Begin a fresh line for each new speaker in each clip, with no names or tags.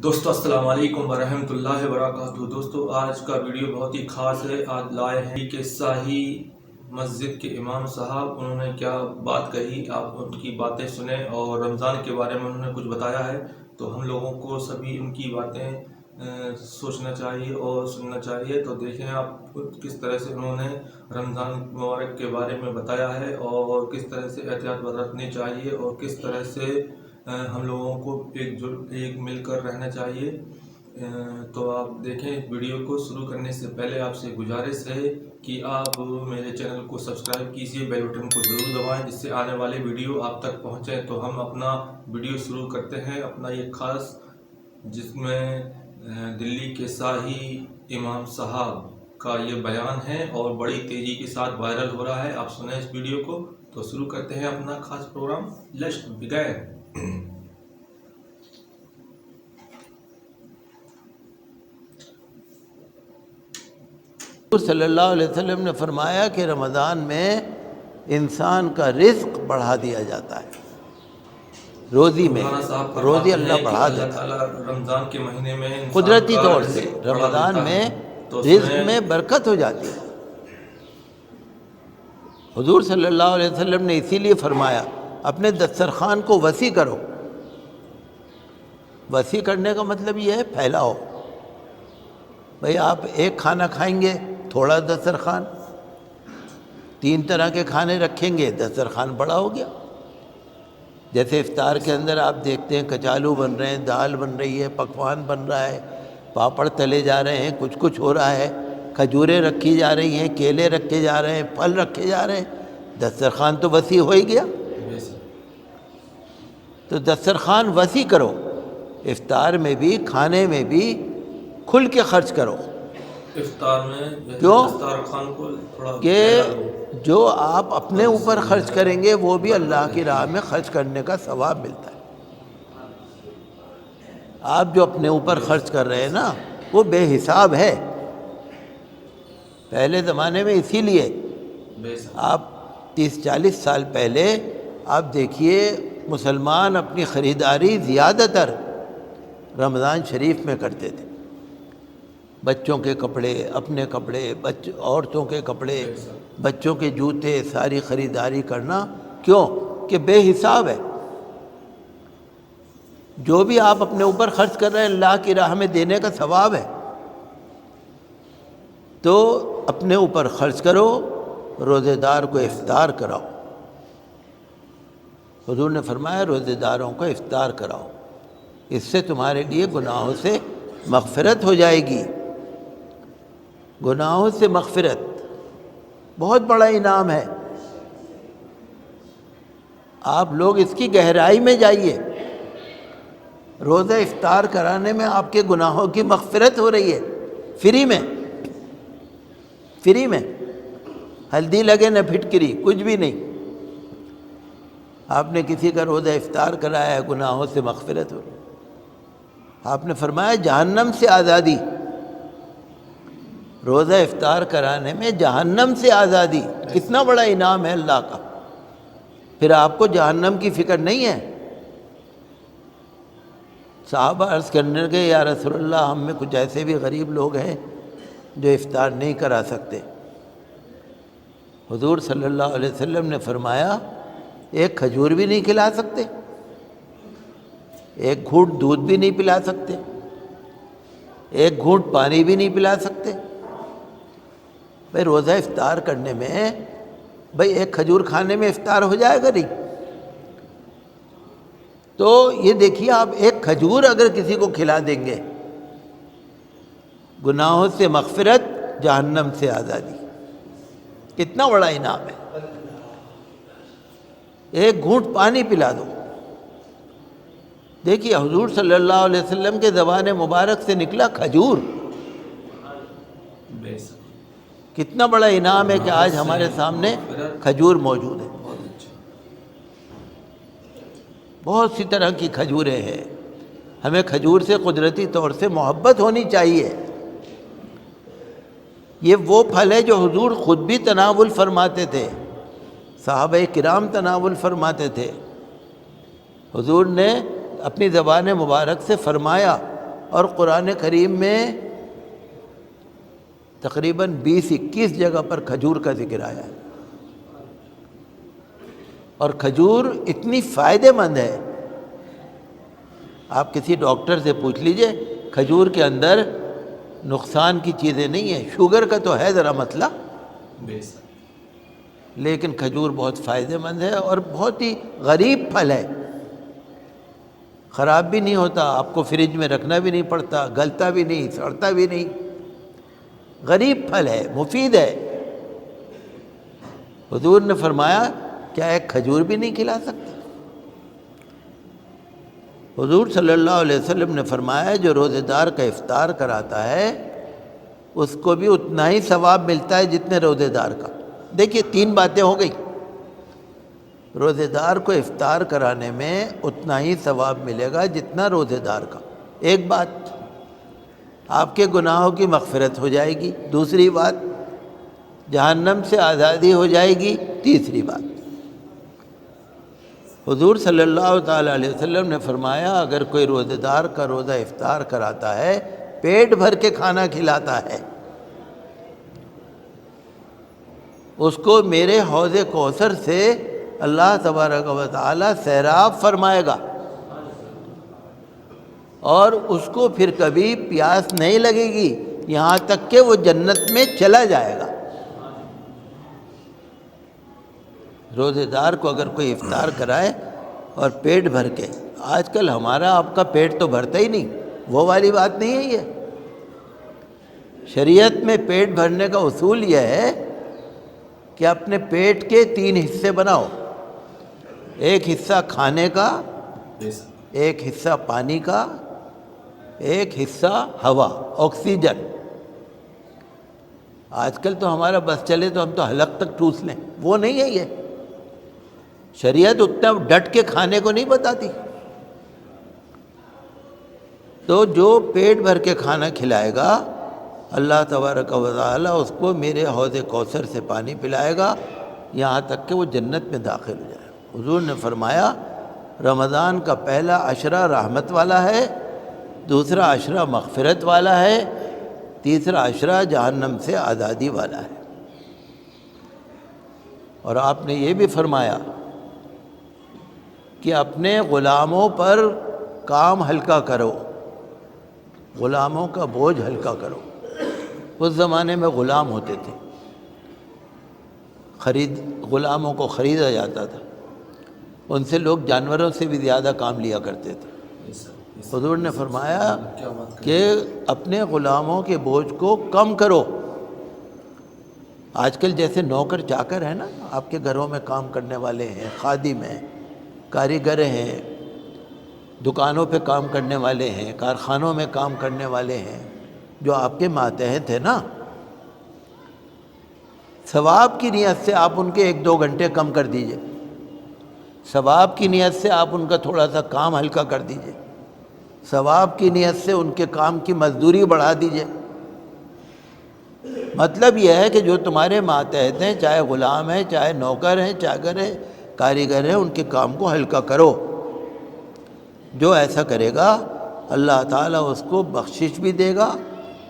دوستو السلام علیکم ورحمۃ اللہ وبرکاتہ۔ دوستو آج کا ویڈیو بہت ہی خاص ہے۔ آج لائے ہیں کہ شاہی مسجد کے امام صاحب انہوں نے کیا بات کہی، آپ ان کی باتیں سنیں، اور رمضان کے بارے میں انہوں نے کچھ بتایا ہے، تو ہم لوگوں کو سبھی ان کی باتیں سوچنا چاہیے اور سننا چاہیے۔ تو دیکھیں آپ کس طرح سے انہوں نے رمضان مبارک کے بارے میں بتایا ہے، اور کس طرح سے احتیاط برتنی چاہیے، اور کس طرح سے ہم لوگوں کو ایک مل کر رہنا چاہیے۔ تو آپ دیکھیں ویڈیو کو شروع کرنے سے پہلے آپ سے گزارش ہے کہ آپ میرے چینل کو سبسکرائب کیجئے، بیل بٹن کو ضرور دبائیں جس سے آنے والے ویڈیو آپ تک پہنچیں۔ تو ہم اپنا ویڈیو شروع کرتے ہیں، اپنا یہ خاص، جس میں دلی کے شاہی امام صاحب کا یہ بیان ہے اور بڑی تیزی کے ساتھ وائرل ہو رہا ہے۔ آپ سنیں اس ویڈیو کو۔ تو شروع کرتے ہیں اپنا خاص پروگرام۔ Let's begin.
صلی اللہ علیہ وسلم نے فرمایا کہ رمضان میں انسان کا رزق بڑھا دیا جاتا ہے، روزی میں روزی اللہ بڑھا دیتا ہے
رمضان کے مہینے میں
قدرتی طور سے۔ رمضان میں رزق میں برکت ہو جاتی ہے۔ حضور صلی اللہ علیہ وسلم نے اسی لیے فرمایا اپنے دسترخوان کو وسیع کرو۔ وسیع کرنے کا مطلب یہ ہے پھیلاؤ۔ بھئی آپ ایک کھانا کھائیں گے، تھوڑا دسترخوان، 3 طرح کے کھانے رکھیں گے، دسترخوان بڑا ہو گیا۔ جیسے افطار کے اندر آپ دیکھتے ہیں کچالو بن رہے ہیں، دال بن رہی ہے، پکوان بن رہا ہے، پاپڑ تلے جا رہے ہیں، کچھ ہو رہا ہے، کھجوریں رکھی جا رہی ہیں، کیلے رکھے جا رہے ہیں، پھل رکھے جا رہے ہیں، دسترخوان تو وسیع ہو ہی گیا۔ تو دسترخوان وسیع کرو، افطار میں بھی، کھانے میں بھی کھل کے خرچ کرو۔
افطار میں
کیوں؟
دسترخوان کو تھوڑا
کہ جو آپ اپنے اوپر خرچ کریں گے وہ بھی اللہ کی راہ میں خرچ کرنے کا ثواب ملتا ہے۔ آپ جو اپنے اوپر خرچ کر رہے ہیں نا وہ بے حساب ہے۔ پہلے زمانے میں اسی لیے آپ 30-40 سال پہلے آپ دیکھیے مسلمان اپنی خریداری زیادہ تر رمضان شریف میں کرتے تھے۔ بچوں کے کپڑے، اپنے کپڑے، عورتوں کے کپڑے، بچوں کے جوتے، ساری خریداری کرنا۔ کیوں؟ کہ بے حساب ہے۔ جو بھی آپ اپنے اوپر خرچ کر رہے ہیں اللہ کی راہ میں دینے کا ثواب ہے۔ تو اپنے اوپر خرچ کرو، روزے دار کو افطار کراؤ۔ حضور نے فرمایا روزے داروں کو افطار کراؤ، اس سے تمہارے لیے گناہوں سے مغفرت ہو جائے گی۔ گناہوں سے مغفرت بہت بڑا انعام ہے۔ آپ لوگ اس کی گہرائی میں جائیے۔ روزہ افطار کرانے میں آپ کے گناہوں کی مغفرت ہو رہی ہے، فری میں، فری میں، ہلدی لگے نہ پھٹکری، کچھ بھی نہیں۔ آپ نے کسی کا روزہ افطار کرایا ہے، گناہوں سے مغفرت ہو رہی ہے۔ آپ نے فرمایا جہنم سے آزادی، روزہ افطار کرانے میں جہنم سے آزادی، کتنا بڑا انعام ہے اللہ کا۔ پھر آپ کو جہنم کی فکر نہیں ہے۔ صحابہ عرض کرنے لگے یا رسول اللہ ہم میں کچھ ایسے بھی غریب لوگ ہیں جو افطار نہیں کرا سکتے۔ حضور صلی اللہ علیہ وسلم نے فرمایا ایک کھجور بھی نہیں کھلا سکتے، ایک گھونٹ دودھ بھی نہیں پلا سکتے، ایک گھونٹ پانی بھی نہیں پلا سکتے۔ بھئی روزہ افطار کرنے میں، بھئی ایک کھجور کھانے میں افطار ہو جائے گا نہیں؟ تو یہ دیکھیے آپ ایک کھجور اگر کسی کو کھلا دیں گے، گناہوں سے مغفرت، جہنم سے آزادی، کتنا بڑا انعام ہے۔ ایک گھونٹ پانی پلا دو۔ دیکھیے حضور صلی اللہ علیہ وسلم کے زبان مبارک سے نکلا کھجور، کتنا بڑا انعام ہے کہ آج ہمارے سامنے کھجور موجود ہے۔ بہت سی طرح کی کھجوریں ہیں۔ ہمیں کھجور سے قدرتی طور سے محبت ہونی چاہیے۔ یہ وہ پھل ہے جو حضور خود بھی تناول فرماتے تھے، صحابہ کرام تناول فرماتے تھے۔ حضور نے اپنی زبان مبارک سے فرمایا اور قرآن کریم میں تقریباً 20-21 جگہ پر کھجور کا ذکر آیا ہے، اور کھجور اتنی فائدہ مند ہے، آپ کسی ڈاکٹر سے پوچھ لیجئے، کھجور کے اندر نقصان کی چیزیں نہیں ہیں، شوگر کا تو ہے ذرا مسئلہ، لیکن کھجور بہت فائدہ مند ہے اور بہت ہی غریب پھل ہے، خراب بھی نہیں ہوتا، آپ کو فریج میں رکھنا بھی نہیں پڑتا، گلتا بھی نہیں، سڑتا بھی نہیں، غریب پھل ہے، مفید ہے۔ حضور نے فرمایا کیا ایک کھجور بھی نہیں کھلا سکتے؟ حضور صلی اللہ علیہ وسلم نے فرمایا جو روزے دار کا افطار کراتا ہے اس کو بھی اتنا ہی ثواب ملتا ہے جتنے روزے دار کا۔ دیکھیے 3 باتیں ہو گئی، روزے دار کو افطار کرانے میں اتنا ہی ثواب ملے گا جتنا روزے دار کا۔ ایک بات، آپ کے گناہوں کی مغفرت ہو جائے گی، دوسری بات جہنم سے آزادی ہو جائے گی، تیسری بات حضور صلی اللہ تعالیٰ علیہ وسلم نے فرمایا اگر کوئی روزے دار کا روزہ افطار کراتا ہے، پیٹ بھر کے کھانا کھلاتا ہے، اس کو میرے حوض کوثر سے اللہ تبارک و تعالیٰ سیراب فرمائے گا، اور اس کو پھر کبھی پیاس نہیں لگے گی یہاں تک کہ وہ جنت میں چلا جائے گا۔ روزے دار کو اگر کوئی افطار کرائے اور پیٹ بھر کے، آج کل ہمارا آپ کا پیٹ تو بھرتا ہی نہیں، وہ والی بات نہیں ہے یہ۔ شریعت میں پیٹ بھرنے کا اصول یہ ہے کہ اپنے پیٹ کے 3 حصے بناؤ، ایک حصہ کھانے کا، ایک حصہ پانی کا، ایک حصہ ہوا، آکسیجن۔ آج کل تو ہمارا بس چلے تو ہم تو حلق تک ٹھوس لیں، وہ نہیں ہے یہ۔ شریعت اتنا ڈٹ کے کھانے کو نہیں بتاتی۔ تو جو پیٹ بھر کے کھانا کھلائے گا اللہ تبارک و تعالیٰ اس کو میرے حوض کوثر سے پانی پلائے گا یہاں تک کہ وہ جنت میں داخل ہو جائے گا۔ حضور نے فرمایا رمضان کا پہلا عشرہ رحمت والا ہے، دوسرا عشرہ مغفرت والا ہے، تیسرا عشرہ جہنم سے آزادی والا ہے۔ اور آپ نے یہ بھی فرمایا کہ اپنے غلاموں پر کام ہلکا کرو، غلاموں کا بوجھ ہلکا کرو۔ اس زمانے میں غلام ہوتے تھے، غلاموں کو خریدا جاتا تھا، ان سے لوگ جانوروں سے بھی زیادہ کام لیا کرتے تھے۔ حضور نے فرمایا کہ اپنے غلاموں کے بوجھ کو کم کرو۔ آج کل جیسے نوکر چاکر ہیں نا، آپ کے گھروں میں کام کرنے والے ہیں، خادم ہیں، کاریگر ہیں، دکانوں پہ کام کرنے والے ہیں، کارخانوں میں کام کرنے والے ہیں، جو آپ کے ماتحت ہیں نا، ثواب کی نیت سے آپ ان کے 1-2 گھنٹے کم کر دیجئے، ثواب کی نیت سے آپ ان کا تھوڑا سا کام ہلکا کر دیجئے، ثواب کی نیت سے ان کے کام کی مزدوری بڑھا دیجئے۔ مطلب یہ ہے کہ جو تمہارے ماتحت ہیں، چاہے غلام ہیں، چاہے نوکر ہیں، چاگر ہیں، کاریگر ہیں، ان کے کام کو ہلکا کرو۔ جو ایسا کرے گا اللہ تعالیٰ اس کو بخشش بھی دے گا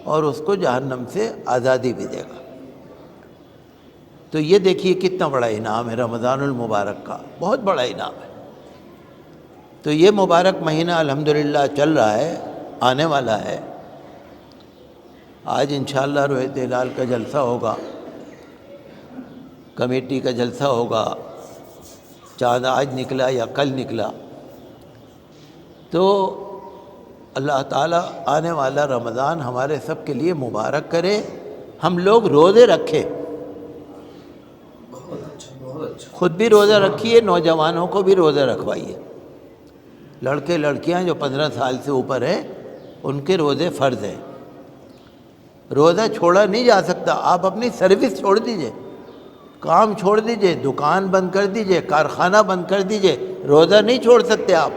اور اس کو جہنم سے آزادی بھی دے گا۔ تو یہ دیکھیے کتنا بڑا انعام ہے رمضان المبارک کا، بہت بڑا انعام ہے۔ تو یہ مبارک مہینہ الحمدللہ چل رہا ہے، آنے والا ہے۔ آج انشاءاللہ رؤیت ہلال کا جلسہ ہوگا، کمیٹی کا جلسہ ہوگا، چاند آج نکلا یا کل نکلا، تو اللہ تعالیٰ آنے والا رمضان ہمارے سب کے لیے مبارک کرے، ہم لوگ روزے رکھیں، خود بھی روزہ رکھیے، نوجوانوں کو بھی روزہ رکھوائیے۔ لڑکے لڑکیاں جو 15 سال سے اوپر ہیں ان کے روزے فرض ہیں، روزہ چھوڑا نہیں جا سکتا۔ آپ اپنی سروس چھوڑ دیجئے، کام چھوڑ دیجئے، دکان بند کر دیجئے، کارخانہ بند کر دیجئے، روزہ نہیں چھوڑ سکتے آپ۔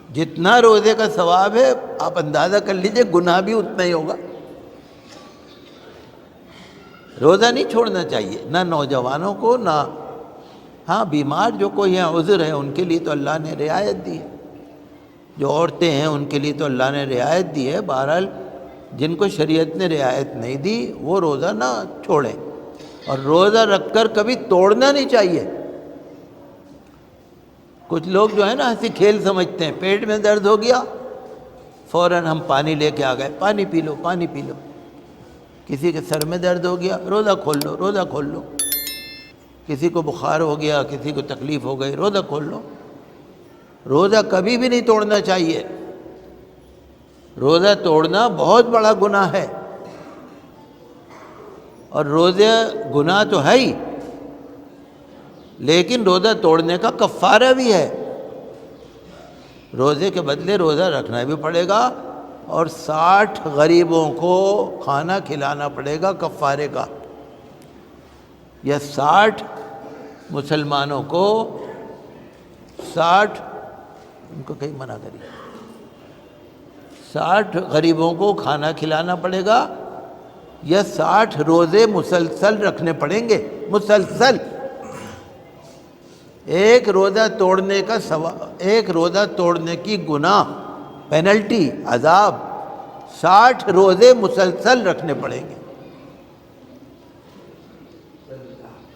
جتنا روزے کا ثواب ہے آپ اندازہ کر لیجئے، گناہ بھی اتنا ہی ہوگا۔ روزہ نہیں چھوڑنا چاہیے، نہ نوجوانوں کو، نہ ہاں بیمار جو کوئی ہیں، عذر ہے، ان کے لیے تو اللہ نے رعایت دی ہے۔ جو عورتیں ہیں ان کے لیے تو اللہ نے رعایت دی ہے، بہرحال جن کو شریعت نے رعایت نہیں دی وہ روزہ نہ چھوڑیں، اور روزہ رکھ کر کبھی توڑنا نہیں چاہیے۔ کچھ لوگ جو ہے نا ہنسی کھیل سمجھتے ہیں، پیٹ میں درد ہو گیا فوراً ہم پانی لے کے آ گئے، پانی پی لو پانی پی لو، کسی کے سر میں درد ہو گیا روزہ کھول لو روزہ کھول لو، کسی کو بخار ہو گیا، کسی کو تکلیف ہو گئی، روزہ کھول لو۔ روزہ کبھی بھی نہیں توڑنا چاہیے، روزہ توڑنا بہت بڑا گناہ ہے، اور روزہ گناہ تو ہے ہی، لیکن روزہ توڑنے کا کفارہ بھی ہے، روزے کے بدلے روزہ رکھنا بھی پڑے گا، اور 60 غریبوں کو کھانا کھلانا پڑے گا کفارے کا، یا 60 مسلمانوں کو 60 ان کو کہیں منع کریے 60 غریبوں کو کھانا کھلانا پڑے گا، یا 60 روزے مسلسل رکھنے پڑیں گے، مسلسل۔ ایک روزہ توڑنے کا ایک روزہ توڑنے کی گناہ، پینلٹی، عذاب 60 روزے مسلسل رکھنے پڑیں گے۔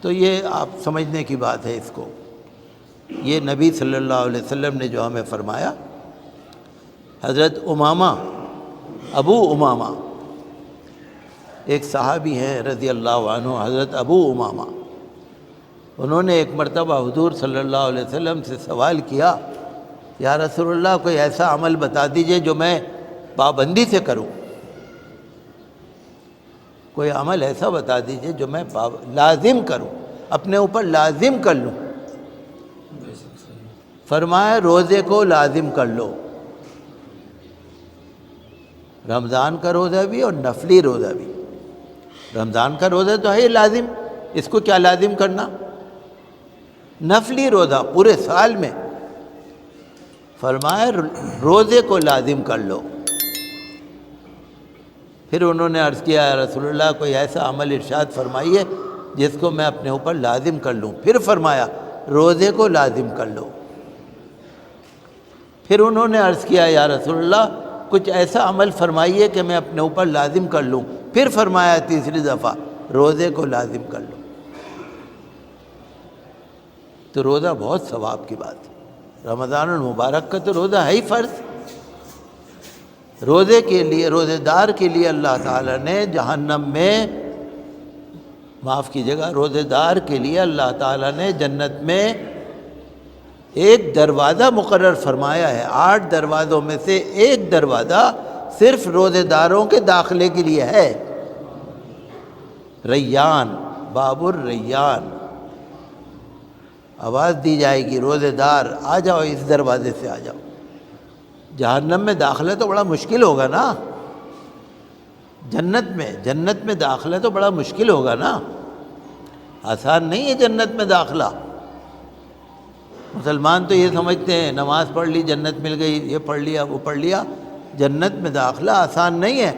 تو یہ آپ سمجھنے کی بات ہے اس کو، یہ نبی صلی اللہ علیہ وسلم نے جو ہمیں فرمایا۔ حضرت امامہ، ابو امامہ ایک صحابی ہیں رضی اللہ عنہ، حضرت ابو امامہ، انہوں نے ایک مرتبہ حضور صلی اللہ علیہ وسلم سے سوال کیا، یا رسول اللہ کوئی ایسا عمل بتا دیجئے جو میں پابندی سے کروں، کوئی عمل ایسا بتا دیجئے جو میں لازم کروں، اپنے اوپر لازم کر لوں۔ فرمایا روزے کو لازم کر لو، رمضان کا روزہ بھی اور نفلی روزہ بھی۔ رمضان کا روزہ تو ہے لازم، اس کو کیا لازم کرنا، نفلی روزہ پورے سال میں، فرمایا روزے کو لازم کر لو۔ پھر انہوں نے عرض کیا یا رسول اللہ کوئی ایسا عمل ارشاد فرمائیے جس کو میں اپنے اوپر لازم کر لوں۔ پھر فرمایا روزے کو لازم کر لو۔ پھر انہوں نے عرض کیا یا رسول اللہ کچھ ایسا عمل فرمائیے کہ میں اپنے اوپر لازم کر لوں۔ پھر فرمایا تیسری دفعہ روزے کو لازم کر لو۔ تو روزہ بہت ثواب کی بات ہے، رمضان المبارک کا تو روزہ ہے ہی فرض۔ روزے کے لیے، روزے دار کے لیے اللہ تعالیٰ نے جہنم میں، معاف کیجیے گا، روزے دار کے لیے اللہ تعالیٰ نے جنت میں ایک دروازہ مقرر فرمایا ہے۔ 8 دروازوں میں سے ایک دروازہ صرف روزے داروں کے داخلے کے لیے ہے، ریان، باب الریان۔ آواز دی جائے گی روزے دار آ جاؤ، اس دروازے سے آ جاؤ۔ جہنم میں داخلہ تو بڑا مشکل ہوگا نا، جنت میں داخلہ تو بڑا مشکل ہوگا نا، آسان نہیں ہے جنت میں داخلہ۔ مسلمان تو یہ سمجھتے ہیں نماز پڑھ لی جنت مل گئی، یہ پڑھ لیا وہ پڑھ لیا، جنت میں داخلہ آسان نہیں ہے۔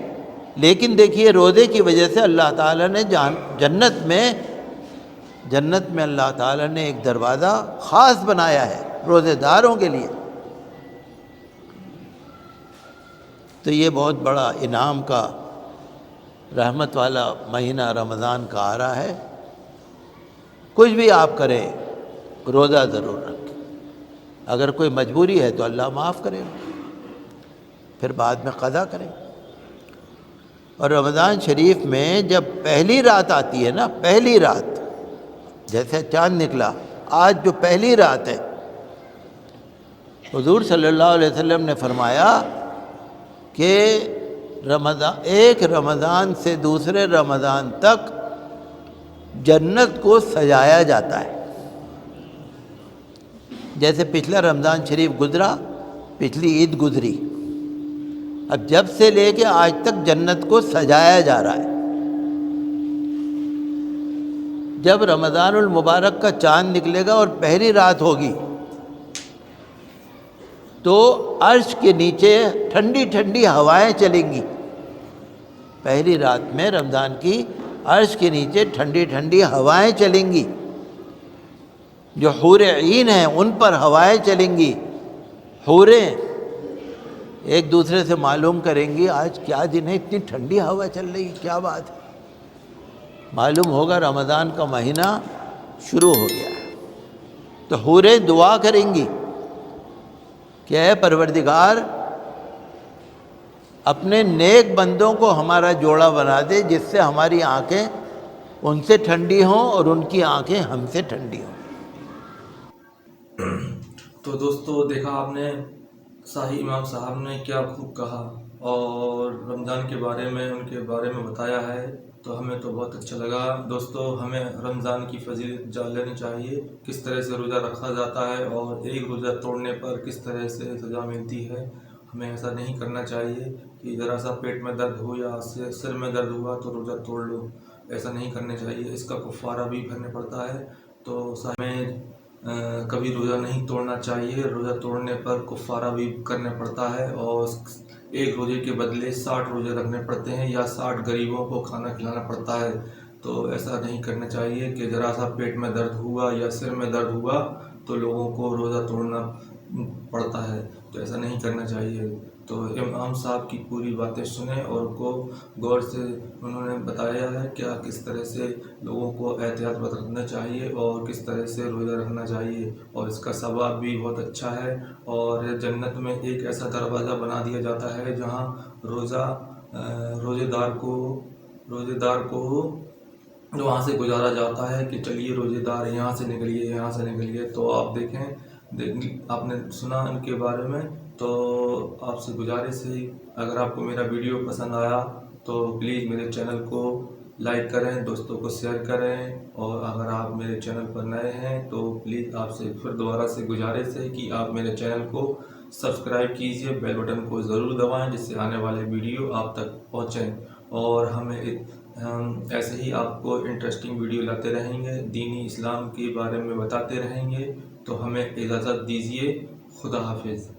لیکن دیکھیے روزے کی وجہ سے اللہ تعالیٰ نے جنت میں اللہ تعالیٰ نے ایک دروازہ خاص بنایا ہے روزے داروں کے لیے۔ تو یہ بہت بڑا انعام کا، رحمت والا مہینہ رمضان کا آ رہا ہے۔ کچھ بھی آپ کریں روزہ ضرور رکھیں، اگر کوئی مجبوری ہے تو اللہ معاف کرے، پھر بعد میں قضا کریں۔ اور رمضان شریف میں جب پہلی رات آتی ہے نا، پہلی رات، جیسے چاند نکلا، آج جو پہلی رات ہے، حضور صلی اللہ علیہ وسلم نے فرمایا کہ ایک رمضان سے دوسرے رمضان تک جنت کو سجایا جاتا ہے۔ جیسے پچھلا رمضان شریف گزرا، پچھلی عید گزری، اب جب سے لے کے آج تک جنت کو سجایا جا رہا ہے۔ جب رمضان المبارک کا چاند نکلے گا اور پہلی رات ہوگی تو عرش کے نیچے ٹھنڈی ٹھنڈی ہوائیں چلیں گی۔ پہلی رات میں رمضان کی عرش کے نیچے ٹھنڈی ٹھنڈی ہوائیں چلیں گی، جو حور عین ہیں ان پر ہوائیں چلیں گی۔ حوریں ایک دوسرے سے معلوم کریں گی آج کیا دن ہے، اتنی ٹھنڈی ہوا چل رہی ہے، کیا بات ہے، معلوم ہوگا رمضان کا مہینہ شروع ہو گیا ہے۔ تو حوریں دعا کریں گی کہ اے پروردگار اپنے نیک بندوں کو ہمارا جوڑا بنا دے، جس سے ہماری آنکھیں ان سے ٹھنڈی ہوں اور ان کی آنکھیں ہم سے ٹھنڈی ہوں۔
تو دوستو دیکھا آپ نے شاہی امام صاحب نے کیا خوب کہا اور رمضان کے بارے میں ان کے بارے میں بتایا ہے، تو ہمیں تو بہت اچھا لگا۔ دوستو ہمیں رمضان کی فضیلت جان لینی چاہیے، کس طرح سے روزہ رکھا جاتا ہے اور ایک روزہ توڑنے پر کس طرح سے سزا ملتی ہے۔ ہمیں ایسا نہیں کرنا چاہیے کہ ذرا سا پیٹ میں درد ہو یا سر میں درد ہوا تو روزہ توڑ لو، ایسا نہیں کرنا چاہیے، اس کا کفارہ بھی بھرنا پڑتا ہے۔ تو ہمیں کبھی روزہ نہیں توڑنا چاہیے، روزہ توڑنے پر کفارہ بھی کرنا پڑتا ہے اور ایک روزے کے بدلے 60 روزے رکھنے پڑتے ہیں یا 60 غریبوں کو کھانا کھلانا پڑتا ہے۔ تو ایسا نہیں کرنا چاہیے کہ ذرا سا پیٹ میں درد ہوا یا سر میں درد ہوا تو لوگوں کو روزہ توڑنا پڑتا ہے، تو ایسا نہیں کرنا چاہیے۔ تو امام صاحب کی پوری باتیں سنیں اور کو غور سے انہوں نے بتایا ہے کیا کس طرح سے لوگوں کو احتیاط برتنا چاہیے اور کس طرح سے روزہ رکھنا چاہیے، اور اس کا ثواب بھی بہت اچھا ہے۔ اور جنت میں ایک ایسا دروازہ بنا دیا جاتا ہے جہاں روزے دار کو وہاں سے گزارا جاتا ہے کہ چلیے روزے دار یہاں سے نکلیے۔ تو آپ دیکھیں آپ نے سنا ان کے بارے میں، تو آپ سے گزارش ہے اگر آپ کو میرا ویڈیو پسند آیا تو پلیز میرے چینل کو لائک کریں، دوستوں کو شیئر کریں، اور اگر آپ میرے چینل پر نئے ہیں تو پلیز آپ سے پھر دوبارہ سے گزارش ہے کہ آپ میرے چینل کو سبسکرائب کیجئے، بیل بٹن کو ضرور دبائیں جس سے آنے والے ویڈیو آپ تک پہنچیں، اور ہم ایسے ہی آپ کو انٹرسٹنگ ویڈیو لاتے رہیں گے، دینی اسلام کے بارے میں بتاتے رہیں گے۔ تو ہمیں اجازت دیجیے، خدا حافظ۔